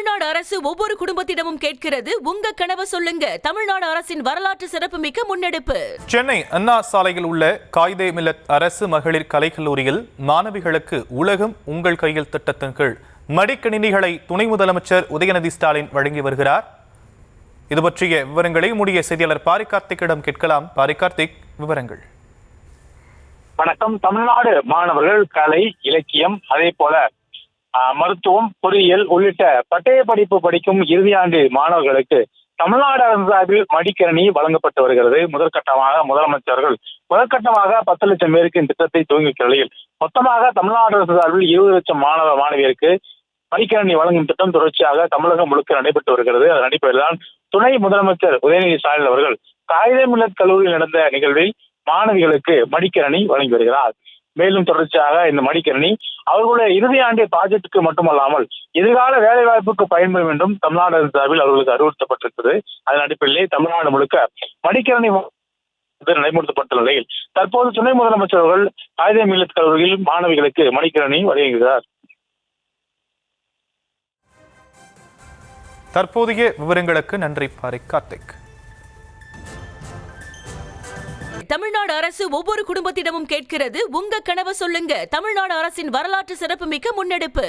தமிழ்நாடு அரசு ஒவ்வொரு குடும்பத்திடமும் கேட்கிறது, உங்க கனவை சொல்லுங்க. தமிழ்நாடு அரசின் வரலாற்று சிறப்புமிக்க முன்னெடுப்பு. சென்னை அண்ணா சாலையில் உள்ள காயிதே மில்லத் அரசு மகளிர் கலைக்கல்லூரியில் மாணவிகளுக்கு உலகம் உங்கள் கையில் திட்டத்தின் கீழ் மடிக்கணினிகளை துணை முதலமைச்சர் உதயநிதி ஸ்டாலின் வழங்கி வருகிறார். இது பற்றிய விவரங்களை முடிய செய்தியாளர் பாரி கார்த்திக்கிடம் கேட்கலாம். பாரி கார்த்திக், விவரங்கள். வணக்கம். தமிழ்நாடு மாணவர்கள் கலை, இலக்கியம், அதே போல மருத்துவம், பொறியியல் உள்ளிட்ட பட்டய படிப்பு படிக்கும் இறுதியாண்டு மாணவர்களுக்கு தமிழ்நாடு அரசு சார்பில் மடிக்கணினி வழங்கப்பட்டு வருகிறது. முதற்கட்டமாக முதலமைச்சர்கள் 10 லட்சம் பேருக்கு இந்த திட்டத்தை துவங்கி வைக்கும் நிலையில் மொத்தமாக தமிழ்நாடு அரசு சார்பில் 20 லட்சம் மாணவ மாணவியருக்கு மடிக்கணினி வழங்கும் திட்டம் தொடர்ச்சியாக தமிழகம் முழுக்க நடைபெற்று வருகிறது. அதன் அடிப்படையில் தான் துணை முதலமைச்சர் உதயநிதி ஸ்டாலின் அவர்கள் காயிதே மில்லத் கல்லூரியில் நடந்த நிகழ்வில் மாணவிகளுக்கு மடிக்கணினி வழங்கி வருகிறார். மேலும் தொடர்ச்சியாக இந்த மடிக்கணினி அவர்களுடைய இறுதி ஆண்டிய ப்ராஜெக்டுக்கு மட்டுமல்லாமல் எதிர்கால வேலை வாய்ப்புக்கு பயன்படும் என்றும் தமிழ்நாடு அரசு சார்பில் அவர்களுக்கு அறிவுறுத்தப்பட்டிருக்கிறது. அதன் அடிப்படையிலே தமிழ்நாடு முழுக்க மடிக்கணினி நடைமுறைப்படுத்த நிலையில் தற்போது துணை முதலமைச்சர் அவர்கள் காயிதே மில்லத் கல்லூரியில் மாணவிகளுக்கு மடிக்கணினி வழங்குகிறார். தற்போதைய விவரங்களுக்கு நன்றி பாரி கார்த்திக். தமிழ்நாடு அரசு ஒவ்வொரு குடும்பத்திடமும் கேட்கிறது, உங்க கனவை சொல்லுங்க. தமிழ்நாடு அரசின் வரலாற்று சிறப்புமிக்க முன்னெடுப்பு.